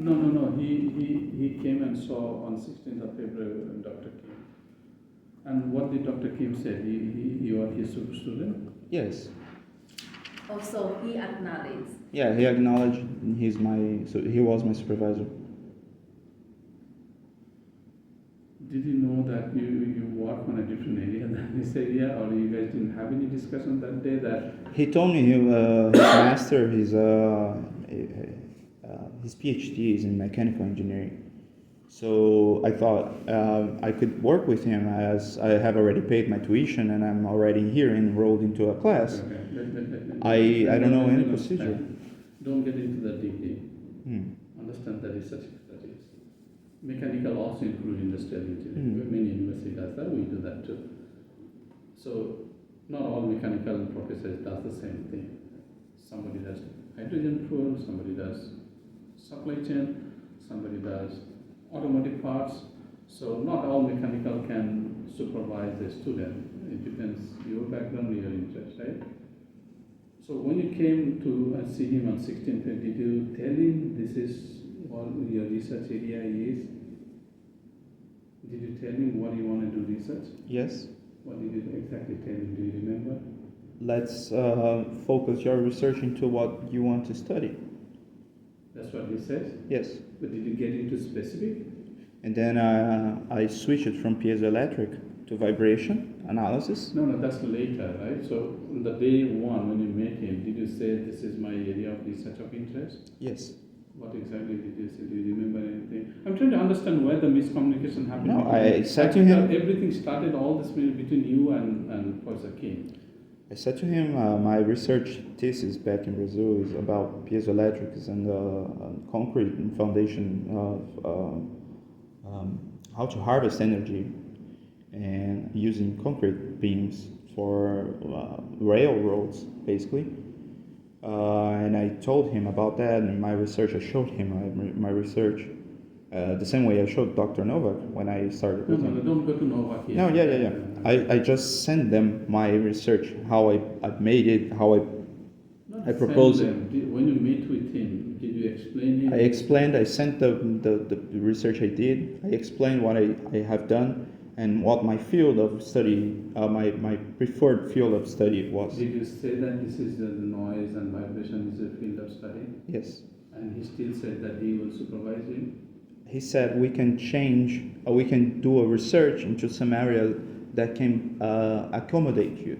No. He came and saw on 16th of February Dr. Kim. And what did Dr. Kim say? You are his super student? Yes. Also, he acknowledged. Yeah, he acknowledged so he was my supervisor. Did you know that you work on a different area than this area, or you guys didn't have any discussion that day that? He told me his PhD is in mechanical engineering. So I thought I could work with him as I have already paid my tuition and I'm already here enrolled into a class. Okay. I don't know any procedure. Don't get into the deeply. Understand the research studies. Mechanical also include industrial engineering. Many universities does that. We do that too. So not all mechanical professors does the same thing. Somebody does hydrogen fuel, somebody does supply chain, somebody does automotive parts. So not all mechanical can supervise a student. It depends your background, your interest, right? So when you came to see him on 16th, did you tell him this is what your research area is? Did you tell him what you want to do research? Yes. What did you exactly tell him? Do you remember? Let's focus your research into what you want to study. That's what he said? Yes. But did you get into specific? And then I switched it from piezoelectric to vibration analysis. No, that's later, right? So on the day one when you met him, did you say this is my area of research of interest? Yes. What exactly did you say? Do you remember anything? I'm trying to understand where the miscommunication happened. No, I said to him... Everything started, all this between you and Professor Kim. I said to him, my research thesis back in Brazil is about piezoelectrics and concrete and foundation of how to harvest energy and using concrete beams for railroads, basically. And I told him about that and my research. I showed him my research the same way I showed Dr. Novak when I started with him. No, don't go to Novak yet. No, yeah. I just sent them my research, how I made it, how I proposed it. When you meet with him, did you explain it? I explained, I sent the research I did, I explained what I have done and what my field of study, my preferred field of study was. Did you say that this is the noise and vibration is a field of study? Yes. And he still said that he will supervise you? He said we can we can do a research into some area that can accommodate you.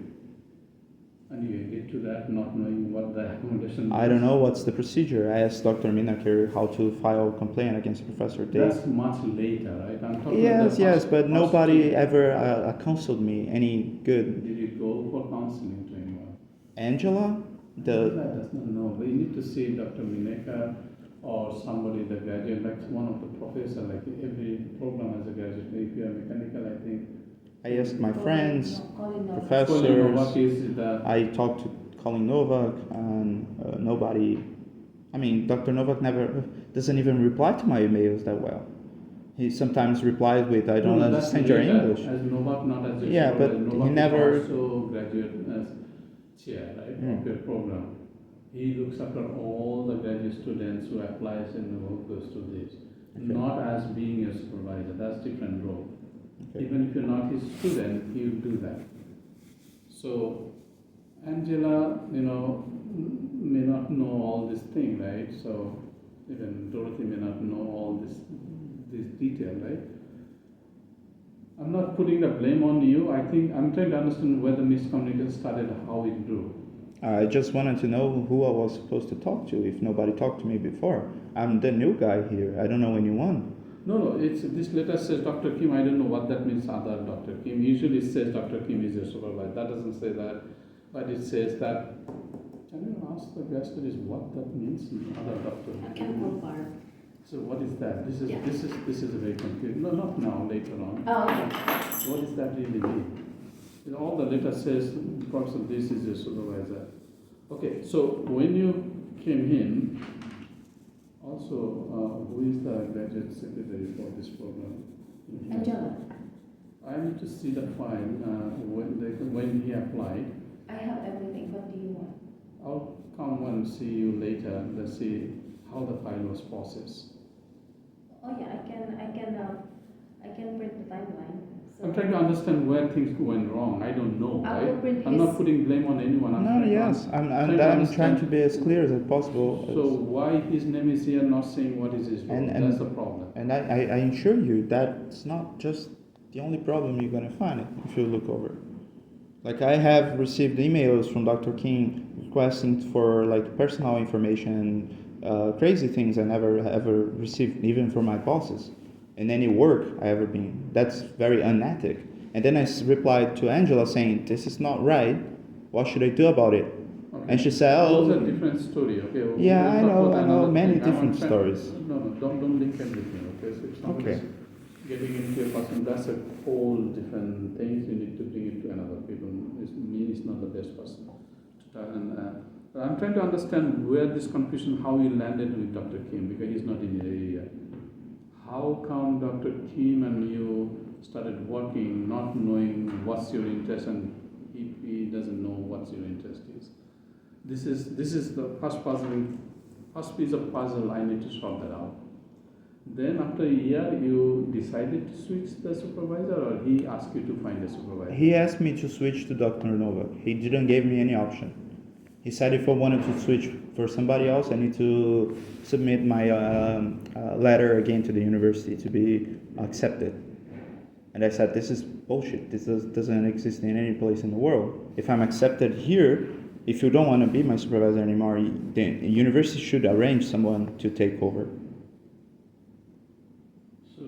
And you agreed to that, not knowing what the accommodation is? I don't know what's the procedure. I asked Dr. Minakir how to file a complaint against Professor Day. That's much later, right? I'm talking Yes, but nobody ever counseled me any good. Did you go for counseling to anyone? Angela? I does not know. We need to see Dr. Minekar or somebody, the graduate, like one of the professors, like every program has a graduate. If you are mechanical, I think. I asked my friends, Professors. professors. I talked to Colin Novak, and nobody. I mean, Dr. Novak doesn't even reply to my emails that well. He sometimes replies with, "I don't understand your English." As Novak, not as a but Novak he never. Also graduate as chair, right, of your program. He looks after all the graduate students who applies and who goes to this. Okay. Not as being a supervisor. That's different role. Okay. Even if you're not his student, he will do that. So Angela, may not know all this thing, right? So even Dorothy may not know all this detail, right? I'm not putting the blame on you. I think I'm trying to understand where the miscommunication started, how it grew. I just wanted to know who I was supposed to talk to if nobody talked to me before. I'm the new guy here. I don't know anyone. No. This letter says Dr. Kim. I don't know what that means, other Dr. Kim. Usually it says Dr. Kim is your supervisor. That doesn't say that. But it says that. Can you ask the guest what that means, other Dr. I can confirm. So what is that? This is a very confusing. No, not now, later on. Oh, okay. What does that really mean? All the letter says, approximately this is your supervisor. Okay, so when you came in, also, who is the graduate secretary for this program? Angela. I need to see the file when he applied. I have everything. What do you want? I'll come and see you later. Let's see how the file was processed. Oh yeah, I can print the timeline. So I'm trying to understand where things went wrong. I don't know, I right? will print I'm his. not putting blame on anyone. I'm No, trying to yes, un- I'm trying to trying understand. to be as clear as possible. So why his name is here not saying what is his role? And That's the problem. and I assure you that's not just the only problem you're gonna find if you look over. Like I have received emails from Dr. King requesting for like personal information, crazy things I never ever received, even from my bosses, in any work I ever been. That's very unethic. And then I replied to Angela saying, "This is not right. What should I do about it?" Okay. And she said, "Oh, Those are different story. Okay. yeah, We'll I talk know, about I know another many thing. different trying- stories." No, don't link everything. Okay. So if somebody's Okay. getting into a person, that's a whole different thing. You need to bring it to another people. It's not the best person. But I'm trying to understand where this confusion, how you landed with Dr. Kim, because he's not in the area. How come Dr. Kim and you started working, not knowing what's your interest, and he doesn't know what your interest is? This is the first piece of puzzle. I need to sort that out. Then after a year, you decided to switch the supervisor, or he asked you to find a supervisor? He asked me to switch to Dr. Novak. He didn't give me any option. He said if I wanted to switch for somebody else, I need to submit my letter again to the university to be accepted. And I said, this is bullshit. This doesn't exist in any place in the world. If I'm accepted here, if you don't want to be my supervisor anymore, then the university should arrange someone to take over. So,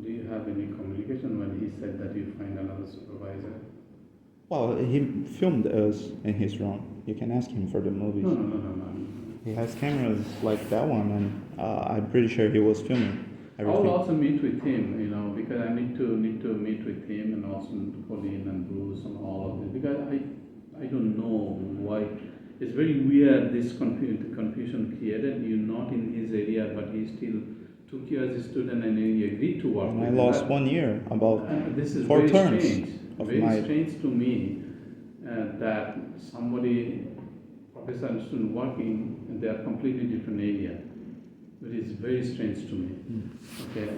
do you have any communication when he said that you find another supervisor? Well, he filmed us in his room. You can ask him for the movies. No. He has cameras like that one, and I'm pretty sure he was filming everything. I will also meet with him, because I need to meet with him, and also Colleen and Bruce and all of this, because I don't know why. It's very weird, this confusion created. You're not in his area, but he still took you as a student and he agreed to work And with I you. lost 1 year, about This is 4 very terms strange. of Very my. strange to me that somebody, professor and student working, and they are completely different area. It is very strange to me. Okay,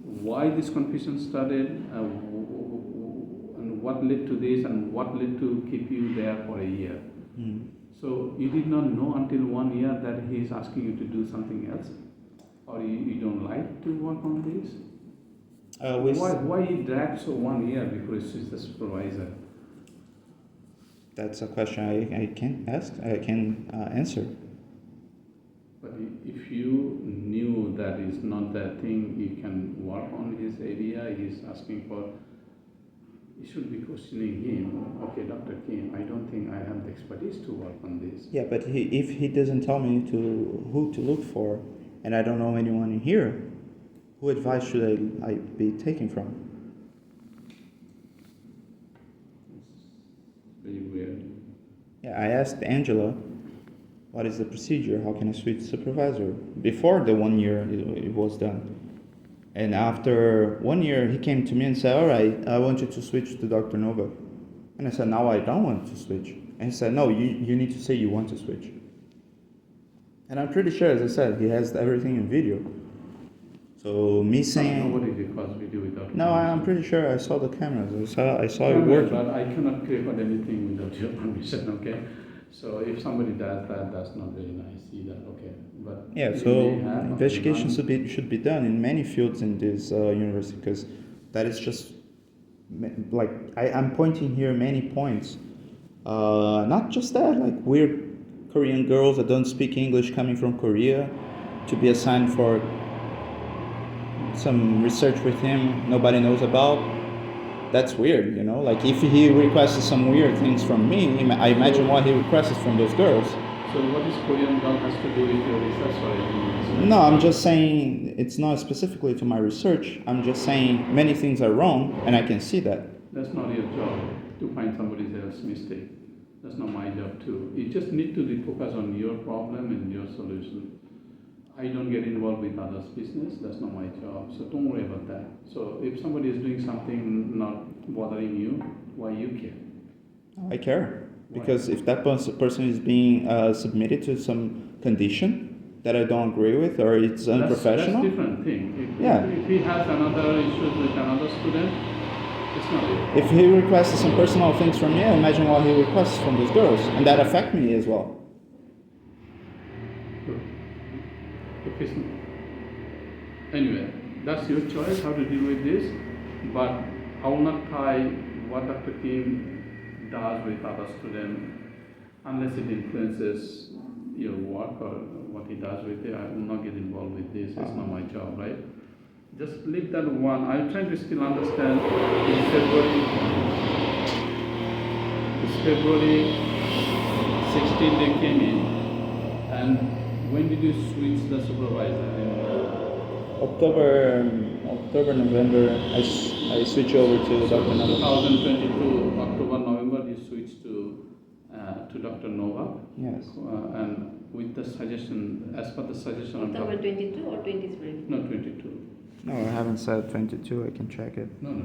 why this confusion started, and what led to this, and what led to keep you there for a year? So you did not know until 1 year that he is asking you to do something else, or you don't like to work on this? Why he dragged so 1 year before he switched the supervisor? That's a question I can ask. I can answer. But if you knew that is not that thing, you can work on his area. He's asking for. You should be questioning him. Okay, Dr. Kim, I don't think I have the expertise to work on this. Yeah, but if he doesn't tell me who to look for, and I don't know anyone in here, who advice should I be taking from? It's very weird. Yeah, I asked Angela, what is the procedure? How can I switch supervisor? Before the 1 year it was done. And after 1 year, he came to me and said, all right, I want you to switch to Dr. Novak. And I said, no, I don't want to switch. And he said, no, you need to say you want to switch. And I'm pretty sure, as I said, he has everything in video. So me saying... Nobody records video without No, I'm permission. pretty sure I saw the cameras. I saw it Camera, working. but I cannot record anything without your permission, okay? So if somebody does that, that's not very nice either, okay? But Yeah, they so may have investigation none. should be done in many fields in this university, because that is just like I'm pointing here many points. Not just that, like weird Korean girls that don't speak English coming from Korea to be assigned for some research with him nobody knows about. That's weird, Like if he requested some weird things from me, I imagine what he requested from those girls. So what is Korean girl has to do with your research or anything? No, I'm just saying it's not specifically to my research. I'm just saying many things are wrong, and I can see that. That's not your job to find somebody else's mistake. That's not my job too. You just need to focus on your problem and your solution. I don't get involved with others' business. That's not my job. So don't worry about that. So if somebody is doing something not bothering you, why you care? I care. Because if that person is being submitted to some condition, that I don't agree with or it's unprofessional. That's different thing. Yeah. If he has another issues with another student, it's not it. If he requests some personal things from me, I imagine what he requests from those girls, and that affect me as well. If it's, anyway, that's your choice how to deal with this, but I will not tie what Dr. Kim does with other students unless it influences your work or what he does with it. I will not get involved with this. It's not my job, right? Just leave that one. I'm trying to still understand. It's February 16 they came in, and when did you switch the supervisor? October, November, I switch over to Dr. Nova. 2022, October, November, you switched to Dr. Nova. Yes. And with the suggestion, as per the suggestion of October 22 or 23? No, 22. No, I haven't said 22. I can check it. No,